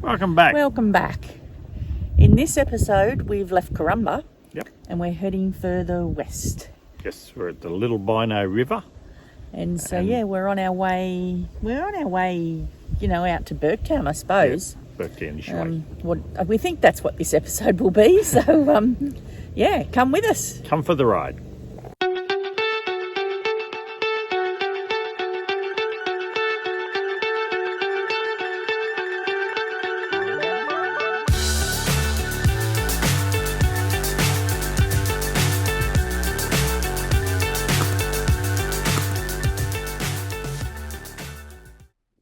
Welcome back. Welcome back. In this episode, we've left Tirranna. Yep. And we're heading further west. Yes, we're at the Little Bino River. And so, we're on our way, out to Burketown, I suppose. Yeah, Burketown-ish way. We think that's what this episode will be. So, come with us. Come for the ride.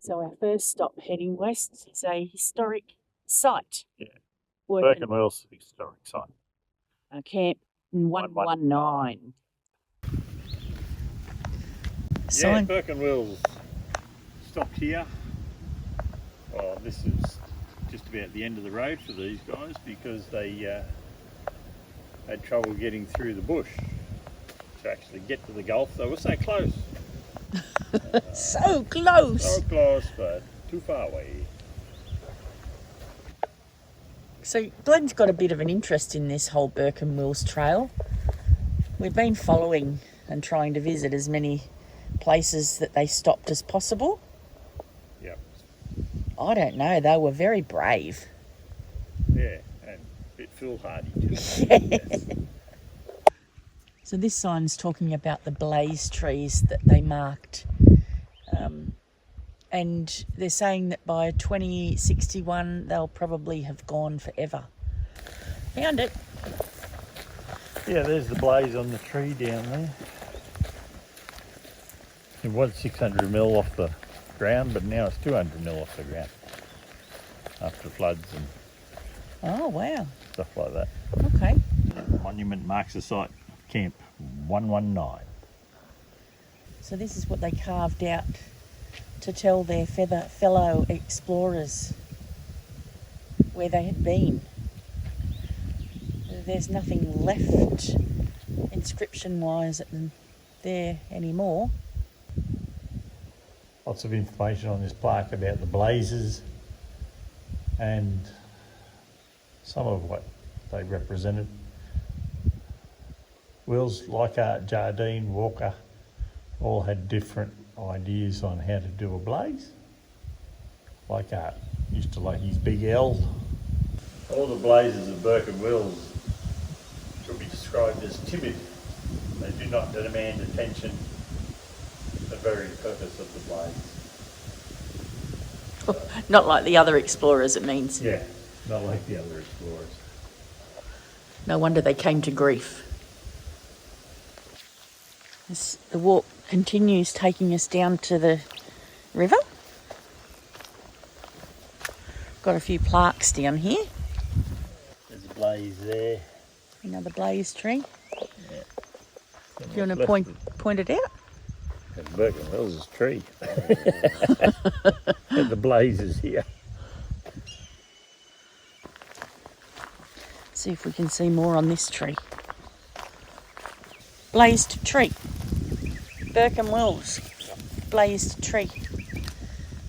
So our first stop heading west is a historic site. Yeah, Burke Wills historic site. Camp 119. Yeah, Burke Wills stopped here. Well, this is just about the end of the road for these guys because they had trouble getting through the bush to actually get to the Gulf. They were so close. So close! So close, but too far away. So Glenn's got a bit of an interest in this whole Burke Wills trail. We've been following and trying to visit as many places that they stopped as possible. Yep. I don't know, they were very brave. Yeah, and a bit foolhardy too. Yes. So this sign's talking about the blaze trees that they marked. And they're saying that by 2061 they'll probably have gone forever. Found it. Yeah, there's the blaze on the tree down there. It was 600 mil off the ground, but now it's 200 mil off the ground after floods and Oh, wow. stuff like that. Okay. The monument marks the site of Camp 119. So this is what they carved out to tell their fellow explorers where they had been. There's nothing left inscription-wise there anymore. Lots of information on this plaque about the blazes and some of what they represented. Wills, Leichhardt, Jardine, Walker all had different ideas on how to do a blaze. Leichhardt used to like his big L. All the blazes of Burke Wills should be described as timid. They do not demand attention, the very purpose of the blaze. Not like the other explorers, it means. Yeah, not like the other explorers. No wonder they came to grief. The walk continues, taking us down to the river. Got a few plaques down here. There's a blaze there. Another blaze tree. Yeah. Do you want to point it out? That's Burke Wills' tree. The blaze is here. See if we can see more on this tree. Blazed tree. Burke Wills. Blazed tree.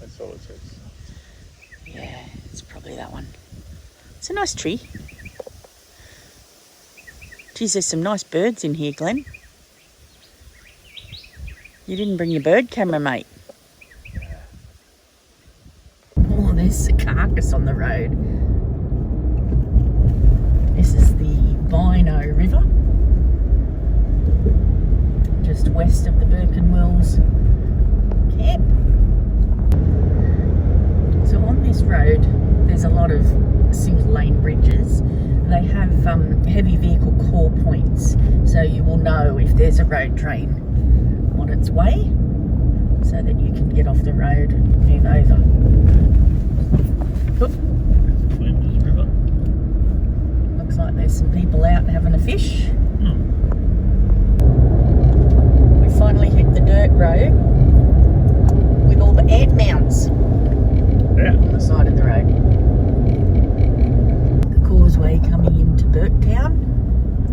That's all it says. Yeah, it's probably that one. It's a nice tree. Geez, there's some nice birds in here, Glenn. You didn't bring your bird camera, mate. Oh, there's a carcass on the road. This is the Bino River, just west of the Burke Wills camp. So on this road, there's a lot of single lane bridges. They have heavy vehicle core points, so you will know if there's a road train on its way, so that you can get off the road and move over. Oop. Flinders River. Looks like there's some people out having a fish. We finally hit the dirt road with all the ant mounds on the side of the road. The causeway coming into Burketown.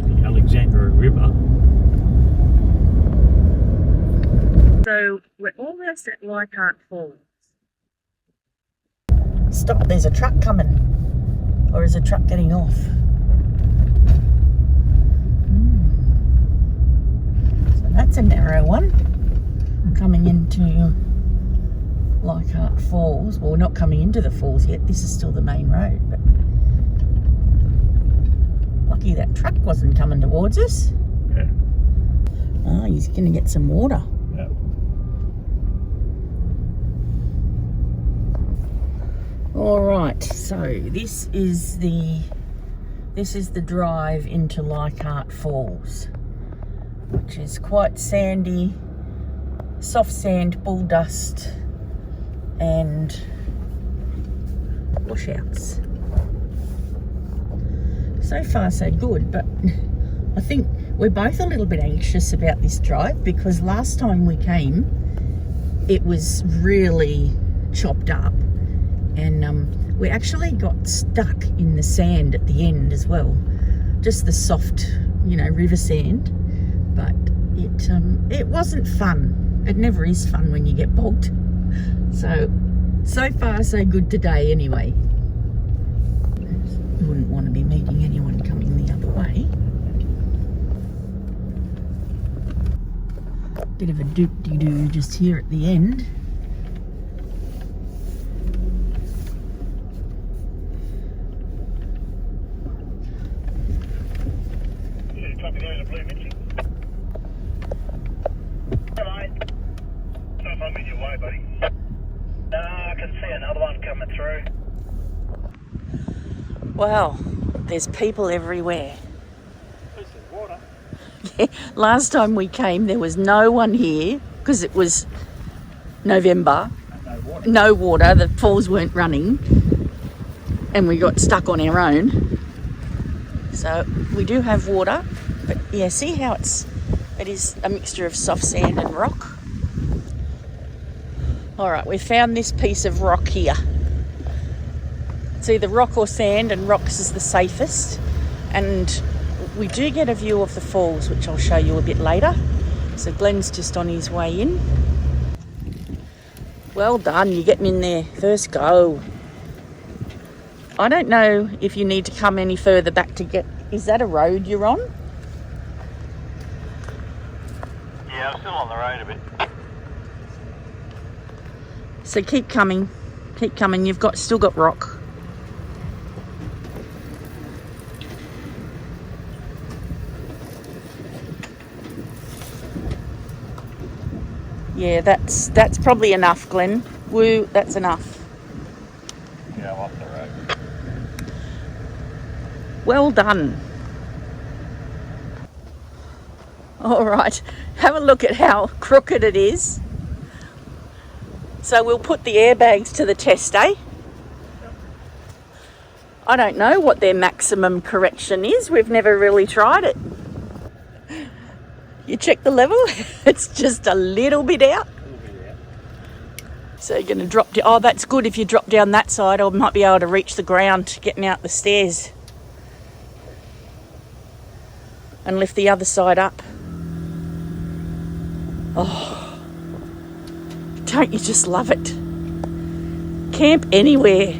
The Alexandra River. So we're almost at Leichhardt Falls. Stop, there's a truck coming. Or is a truck getting off? So that's a narrow one. Coming into Leichhardt Falls. Well, we're not coming into the falls yet. This is still the main road. But lucky that truck wasn't coming towards us. Yeah. Oh, he's going to get some water. Yeah. All right, so this is the drive into Leichhardt Falls, which is quite sandy, soft sand, bull dust, and washouts. So far, so good, but I think we're both a little bit anxious about this drive because last time we came, it was really chopped up. And we actually got stuck in the sand at the end as well. Just the soft, river sand. But it wasn't fun. It never is fun when you get bogged. So far so good today anyway. You wouldn't want to be meeting anyone coming the other way. Bit of a doop-de-doo just here at the end. Wow, there's people everywhere. There's water. Yeah, last time we came there was no one here because it was November. No water, the falls weren't running and we got stuck on our own. So we do have water, but yeah, see how it is a mixture of soft sand and rock. All right, we found this piece of rock here. It's either rock or sand, and rocks is the safest. And we do get a view of the falls, which I'll show you a bit later. So Glenn's just on his way in. Well done, you're getting in there. First go. I don't know if you need to come any further back to get... Is that a road you're on? Yeah, I'm still on the road a bit. So keep coming. Keep coming. You've still got rock. Yeah, that's probably enough, Glenn. Woo, that's enough. Yeah, I'm off the road. Well done. All right, have a look at how crooked it is. So we'll put the airbags to the test, eh? I don't know what their maximum correction is. We've never really tried it. You check the level, it's just a little bit out. So you're going to drop down. Oh, that's good. If you drop down that side, I might be able to reach the ground getting out the stairs. And lift the other side up. Oh, don't you just love it? Camp anywhere.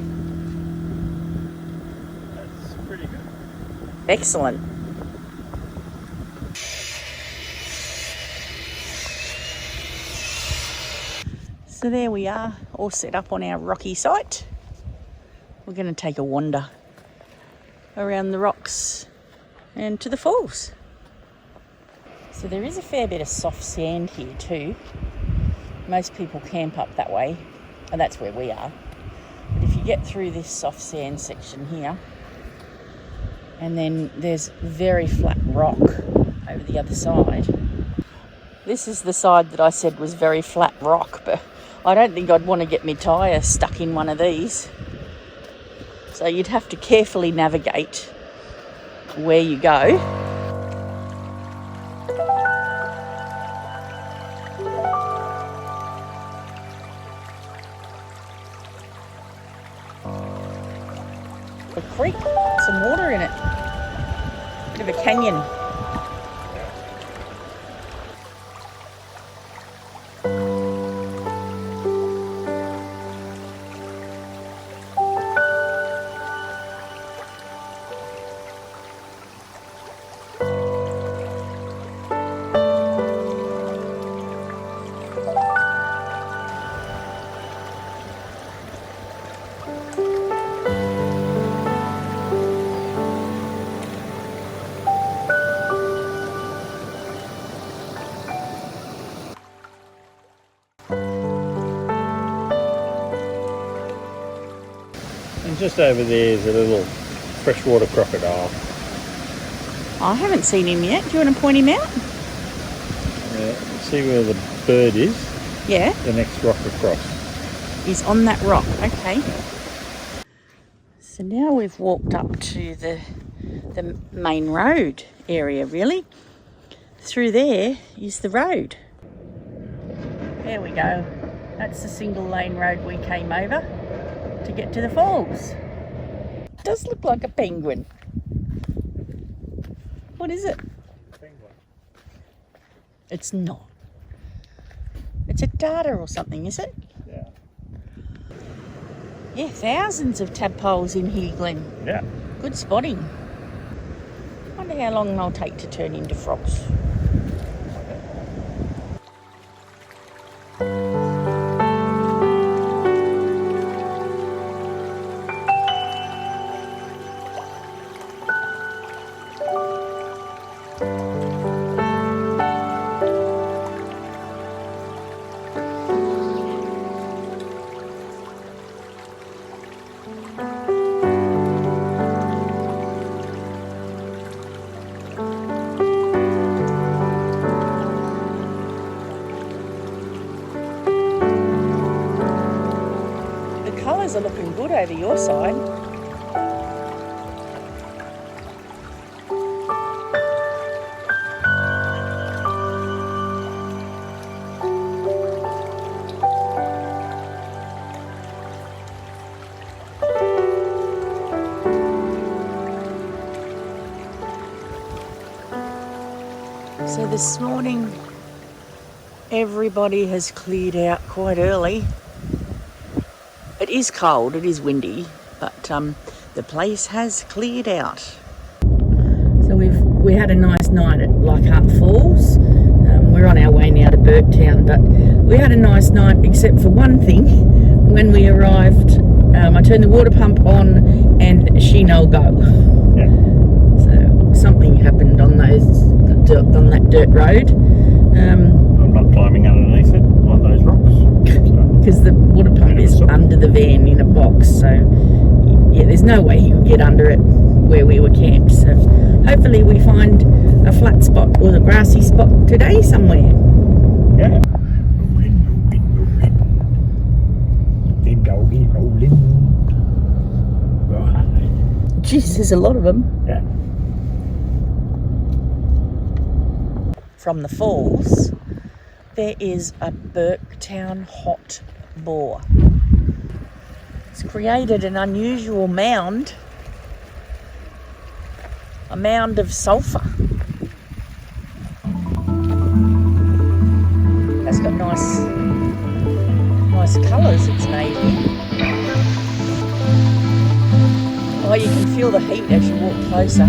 That's pretty good. Excellent. So there we are, all set up on our rocky site. We're going to take a wander around the rocks and to the falls. So there is a fair bit of soft sand here too. Most people camp up that way, and that's where we are. But if you get through this soft sand section here, and then there's very flat rock over the other side. This is the side that I said was very flat rock, but I don't think I'd want to get my tyre stuck in one of these. So you'd have to carefully navigate where you go. A creek, some water in it. Bit of a canyon. And just over there is a little freshwater crocodile. I haven't seen him yet. Do you want to point him out? See where the bird is? Yeah. The next rock across. He's on that rock. Okay. So now we've walked up to the main road area, really. Through there is the road. There we go. That's the single lane road we came over to get to the falls. It does look like a penguin. What is it? Penguin. It's not. It's a darter or something, is it? Yeah. Yeah, thousands of tadpoles in here, Glenn. Yeah. Good spotting. Wonder how long they'll take to turn into frogs. Are looking good over your side. So this morning everybody has cleared out quite early. It is cold, it is windy, but the place has cleared out. So we had a nice night at Leichhardt Falls. We're on our way now to Burketown, but we had a nice night except for one thing. When we arrived, I turned the water pump on and she no go. Yeah. So something happened on that dirt road. I'm not climbing underneath it on those rocks. Because the water pump is under the van in a box, so yeah, there's no way you could get under it where we were camped. So hopefully we find a flat spot or a grassy spot today somewhere. Yeah. Jeez, there's a lot of them. Yeah. From the falls, there is a Burketown hot bore. It's created an unusual mound, a mound of sulphur. It's got nice colours it's made in. Oh, you can feel the heat as you walk closer.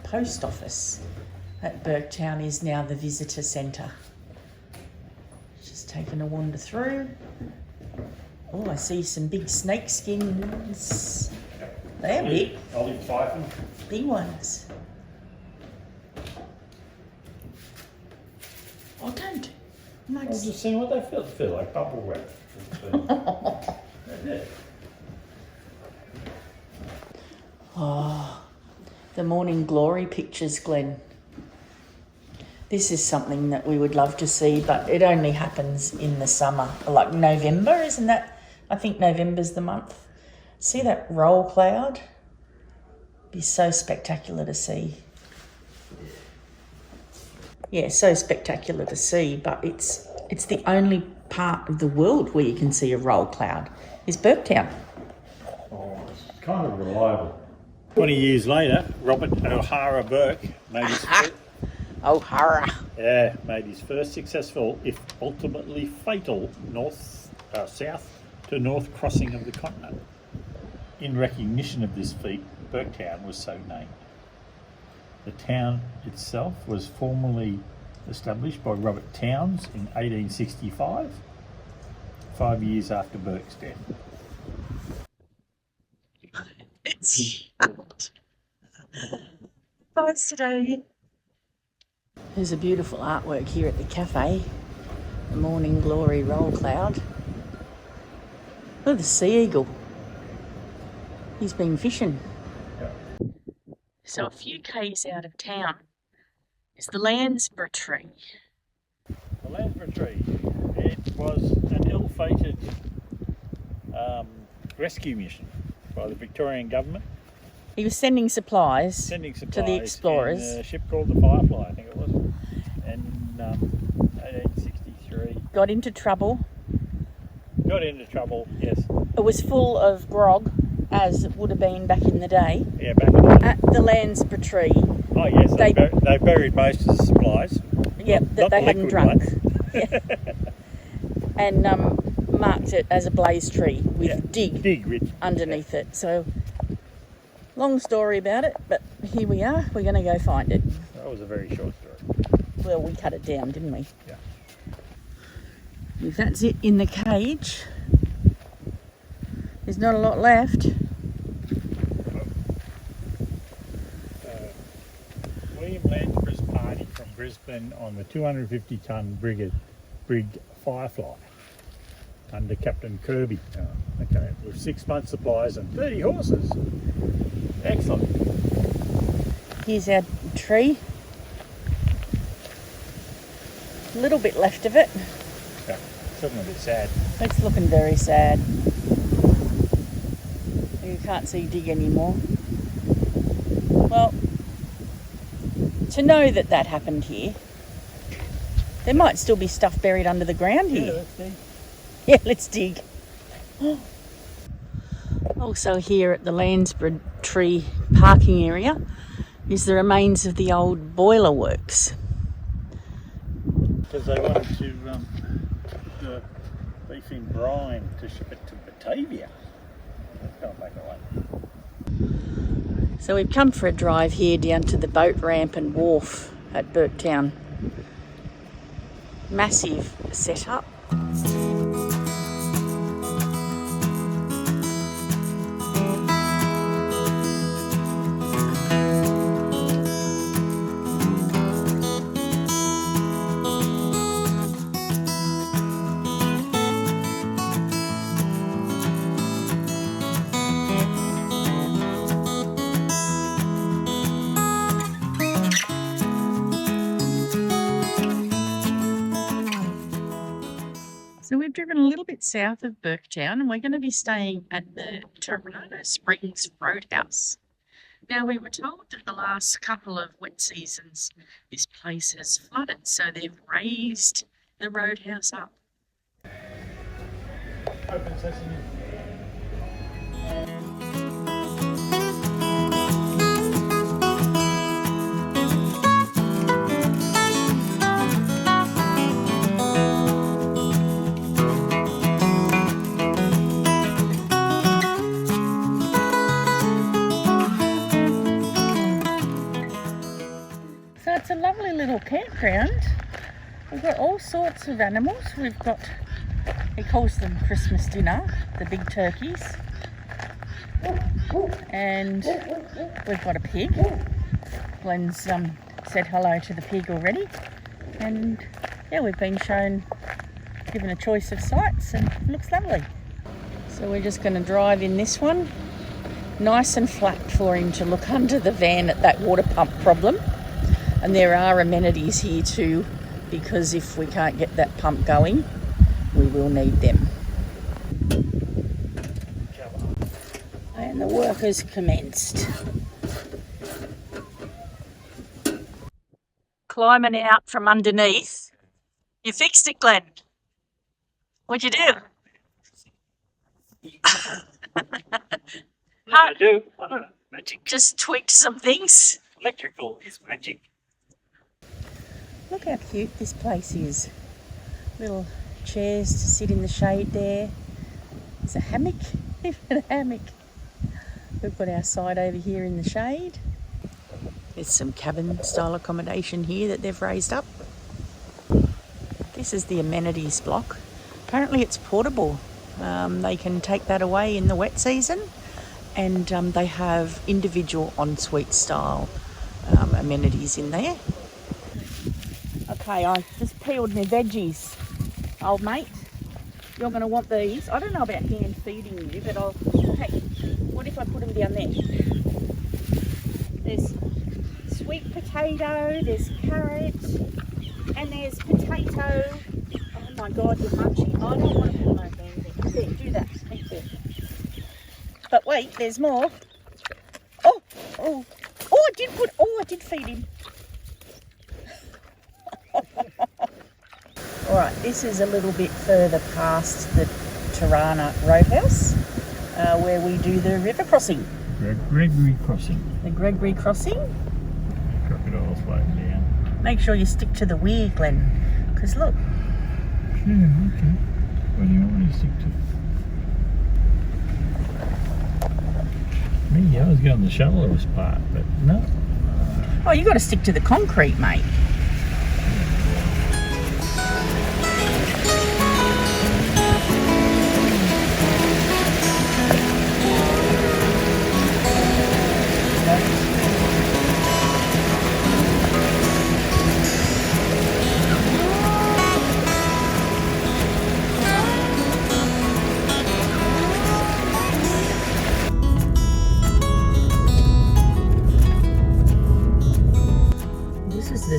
Post office at Burketown is now the visitor centre. Just taking a wander through. Oh, I see some big snake skins. They're big. Olive python. Big ones. Oh, don't. I was just seeing what they feel like bubble wrap. Oh, the morning glory pictures, Glenn. This is something that we would love to see, but it only happens in the summer, like November, isn't that? I think November's the month. See that roll cloud? Be so spectacular to see. Yeah, so spectacular to see, but it's the only part of the world where you can see a roll cloud is Burketown. Oh, it's kind of reliable. 20 years later, Robert O'Hara Burke made his O'Hara. Yeah, made his first successful, if ultimately fatal, south to north crossing of the continent. In recognition of this feat, Burketown was so named. The town itself was formally established by Robert Towns in 1865, 5 years after Burke's death. It's nice today. There's a beautiful artwork here at the cafe. The Morning Glory Roll Cloud. Look at the sea eagle. He's been fishing. So a few k's out of town is the Landsborough tree. The Landsborough tree. It was an ill-fated rescue mission by the Victorian government. He was sending supplies to the explorers. In a ship called the Firefly, I think it was. And in 1863. Got into trouble. Yes. It was full of grog, as it would have been back in the day. Yeah, back in the day. At the Landsborough tree. Oh yes, they buried most of the supplies. Yep, that they hadn't drunk. Yeah. And marked it as a blaze tree with dig Rich. underneath it. So, long story about it, but here we are. We're going to go find it. That was a very short story. Well, we cut it down, didn't we? Yeah. If that's it in the cage, there's not a lot left. William Landsborough's party from Brisbane on the 250-ton brig Firefly under Captain Kirby. Okay, with 6 months' supplies and 30 horses. Excellent. Here's our tree. A little bit left of it. Yeah, it's looking a bit sad. It's looking very sad. You can't see dig anymore. Well, to know that that happened here, there might still be stuff buried under the ground here. Yeah, let's dig. Yeah, let's dig. Also here at the Landsborough tree parking area is the remains of the old boiler works. Because they wanted to put the beef in brine to ship it to Batavia. Let's go back away. So we've come for a drive here down to the boat ramp and wharf at Burketown. Massive setup. So we've driven a little bit south of Burketown and we're going to be staying at the Tirranna Springs Roadhouse. Now we were told that the last couple of wet seasons this place has flooded, so they've raised the roadhouse up. Open sesame. So it's a lovely little campground. We've got all sorts of animals. We've got, he calls them Christmas dinner, the big turkeys. And we've got a pig. Glenn's said hello to the pig already. And yeah, we've been given a choice of sites and it looks lovely. So we're just going to drive in this one. Nice and flat for him to look under the van at that water pump problem. And there are amenities here too, because if we can't get that pump going, we will need them. And the work has commenced. Climbing out from underneath. You fixed it, Glenn. What'd you do? I do. I don't know. Magic. Just tweaked some things. Electrical is magic. Look how cute this place is. Little chairs to sit in the shade there. There's a hammock, even a hammock. We've got our side over here in the shade. There's some cabin style accommodation here that they've raised up. This is the amenities block. Apparently it's portable. They can take that away in the wet season, and they have individual ensuite style amenities in there. Okay, I just peeled my veggies, old mate. You're going to want these. I don't know about hand feeding you, but hey, what if I put them down there? There's sweet potato, there's carrot, and there's potato. Oh my God, you're munching. I don't want to put my hand there. There, do that. Thank you. But wait, there's more. Oh, I did feed him. Alright, this is a little bit further past the Tirranna Roadhouse, where we do the river crossing. Gregory Crossing. The Gregory Crossing. Crocodiles floating down. Make sure you stick to the weir, Glenn, because look. Yeah, okay. What do you want me to stick to? Me, I was going the shallowest part, but no. Oh, you got to stick to the concrete, mate.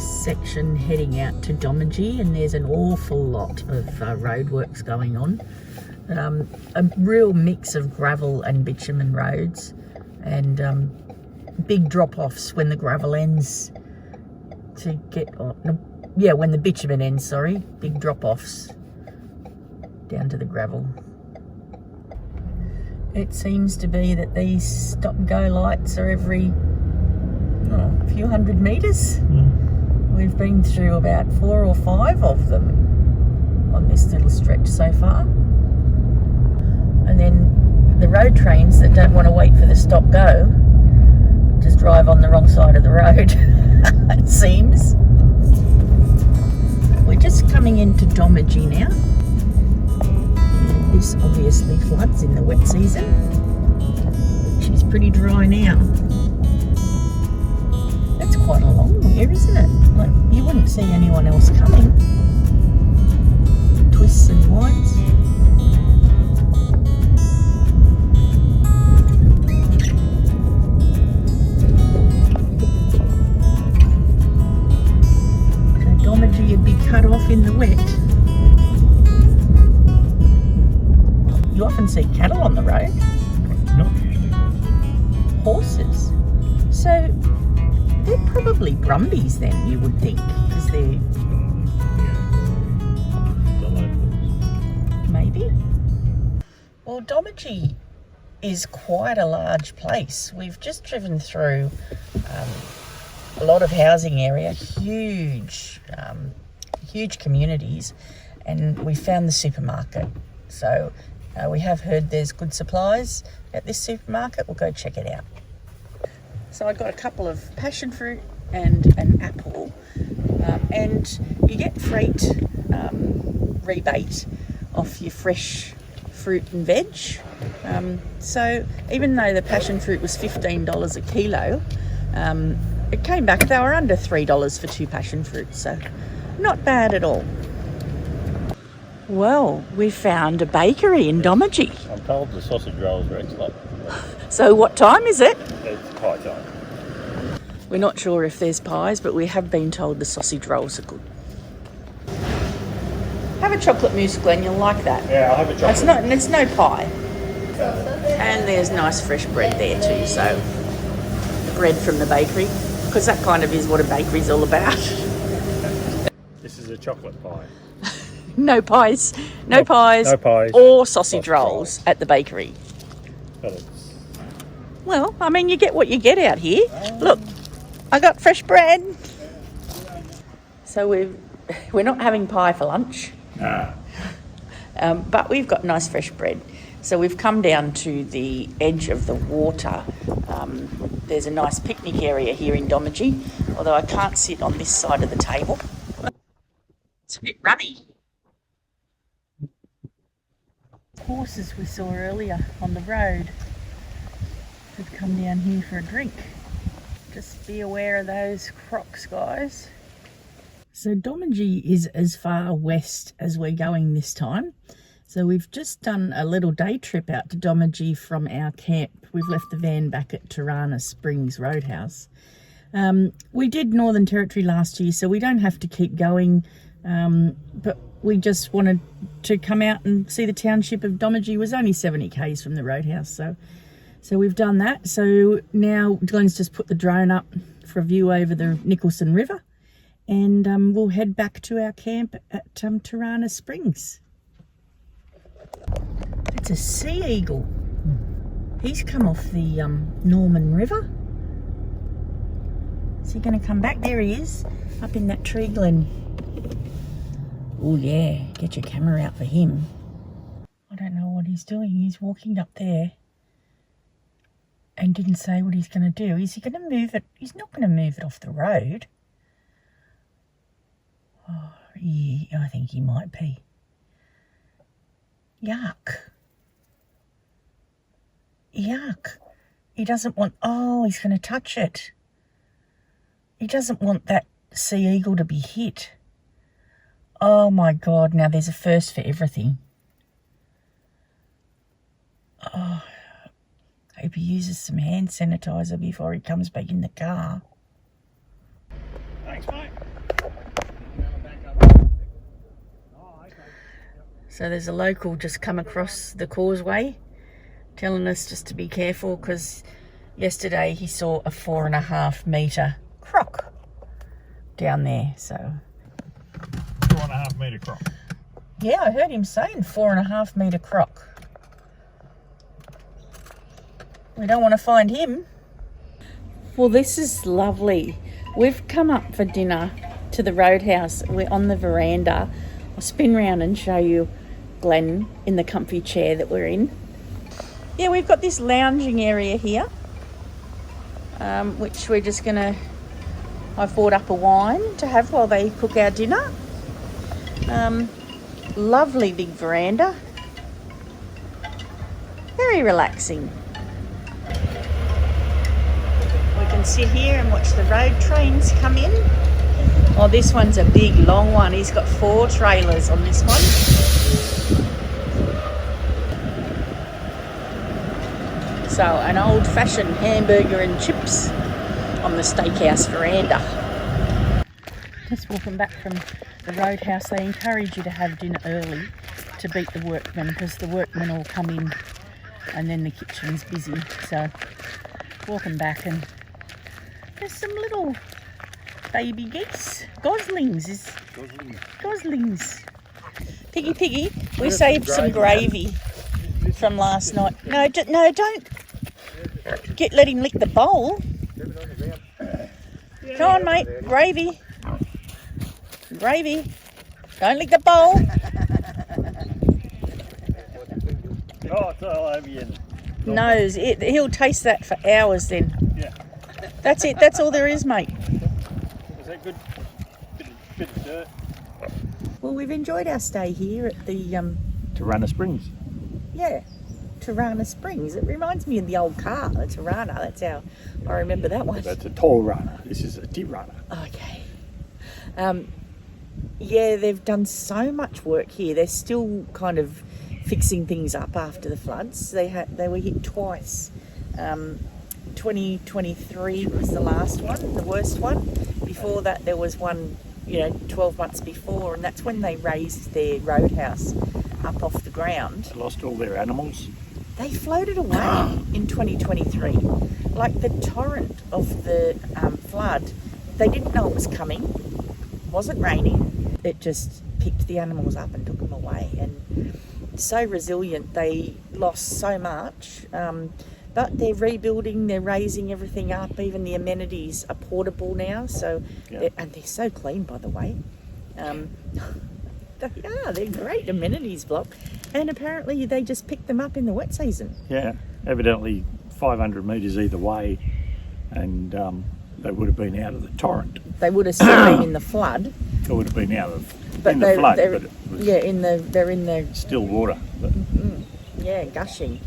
Section heading out to Doomadgee, and there's an awful lot of roadworks going on. A real mix of gravel and bitumen roads, and big drop-offs when the gravel ends to get when the bitumen ends, sorry, big drop-offs down to the gravel. It seems to be that these stop-and-go lights are every few hundred metres. We've been through about 4 or 5 of them on this little stretch so far. And then the road trains that don't want to wait for the stop-go just drive on the wrong side of the road, it seems. We're just coming into Doomadgee now. And this obviously floods in the wet season. She's pretty dry now. That's quite a long weir, isn't it? Like, you wouldn't see anyone else coming. Twists and winds. So Doomadgee would be cut off in the wet. You often see cattle on the road. Not usually. Horses. So they're probably Brumbies then, you would think, because they're... the locals. Maybe. Well, Doomadgee is quite a large place. We've just driven through a lot of housing area, huge communities, and we found the supermarket. So we have heard there's good supplies at this supermarket. We'll go check it out. So I got a couple of passion fruit and an apple, and you get freight rebate off your fresh fruit and veg. So even though the passion fruit was $15 a kilo, it came back, they were under $3 for 2 passion fruits, so not bad at all. Well, we found a bakery in Doomadgee. I'm told the sausage rolls are excellent. So what time is it? It's pie time. We're not sure if there's pies, but we have been told the sausage rolls are good. Have a chocolate mousse, Glenn, you'll like that. Yeah, I'll have a chocolate. It's no pie. And there's nice fresh bread there too, so bread from the bakery, because that kind of is what a bakery's all about. This is a chocolate pie. No pies. No pies or sausage rolls at the bakery. But it's... Well, I mean, you get what you get out here. Look, I got fresh bread. So we're not having pie for lunch, but we've got nice fresh bread. So we've come down to the edge of the water. There's a nice picnic area here in Doomadgee, although I can't sit on this side of the table. It's a bit runny. Horses we saw earlier on the road have come down here for a drink. Just be aware of those crocs, guys. So Doomadgee is as far west as we're going this time. So we've just done a little day trip out to Doomadgee from our camp. We've left the van back at Tirranna Springs Roadhouse. We did Northern Territory last year, so we don't have to keep going, but we just wanted to come out and see the township of Doomadgee. It was only 70 k's from the Roadhouse, so we've done that. So now Glenn's just put the drone up for a view over the Nicholson River, and we'll head back to our camp at Tirranna Springs. It's a sea eagle. He's come off the Norman River. Is he going to come back? There he is, up in that tree, Glen. Oh yeah, get your camera out for him. I don't know what he's doing. He's walking up there and didn't say what he's going to do. Is he going to move it? He's not going to move it off the road. Oh, yeah, I think he might be. Yuck. Yuck. He doesn't want... Oh, he's going to touch it. He doesn't want that sea eagle to be hit. Oh my God, now there's a first for everything. Oh, I hope he uses some hand sanitizer before he comes back in the car. Thanks, mate. So there's a local just come across the causeway telling us just to be careful because yesterday he saw a 4.5 metre croc down there. So 4.5 metre croc. yeah, I heard him saying 4.5 metre croc. We don't want to find him. Well, this is lovely. We've come up for dinner to the Roadhouse. We're on the veranda. I'll spin round and show you Glenn in the comfy chair that we're in. Yeah, we've got this lounging area here, which we're just gonna... I've bought up a wine to have while they cook our dinner. Lovely big veranda. Very relaxing. We can sit here and watch the road trains come in. Oh, this one's a big, long one. He's got 4 trailers on this one. So, an old-fashioned hamburger and chips on the steakhouse veranda. Just walking back from the Roadhouse. They encourage you to have dinner early to beat the workmen, because the workmen all come in and then the kitchen's busy. So, walking back, and there's some little baby geese. Goslings. Piggy. We saved some gravy from last night. No, don't let him lick the bowl. Come on, mate. Gravy. Don't lick the bowl. Oh, it's all over you. Nose. He'll taste that for hours then. Yeah. That's it. That's all there is, mate. Is that good? Bit of dirt. Well, we've enjoyed our stay here at the Tirranna Springs. yeah, Tirranna Springs. It reminds me of the old car, the Tirranna. That's how I remember that one. That's a tall runner. This is a Tirranna. Okay. Yeah, they've done so much work here. They're still kind of fixing things up after the floods. They were hit twice. 2023 was the last one, the worst one. Before that, there was one, 12 months before, and that's when they raised their roadhouse up off the ground. They lost all their animals. They floated away in 2023. Like the torrent of the flood, they didn't know it was coming. It wasn't raining. It just picked the animals up and took them away. And so resilient, they lost so much. But they're rebuilding, they're raising everything up. Even the amenities are portable now. So, and they're so clean, by the way. They're great amenities block. And apparently they just picked them up in the wet season. Yeah, evidently 500 metres either way, and they would have been out of the torrent. They would have still been in the flood. It would have been out of But in the flood, they're, but it was they're in the still water. But gushing.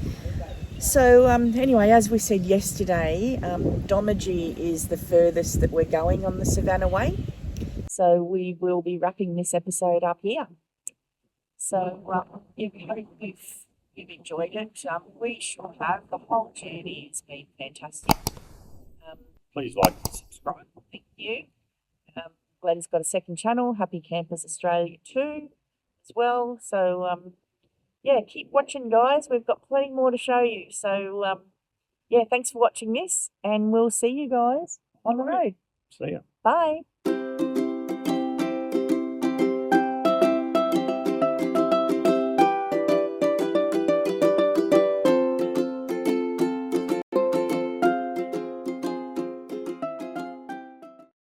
So anyway, as we said yesterday, Doomadgee is the furthest that we're going on the Savannah Way. So we will be wrapping this episode up here. So we hope you've enjoyed it. We sure have. The whole journey has been fantastic. please like and subscribe. Thank you. Glenn's got a second channel, Happy Campers Australia too, as well. So keep watching, guys. We've got plenty more to show you. So thanks for watching this, and we'll see you guys on the road. See ya. Bye.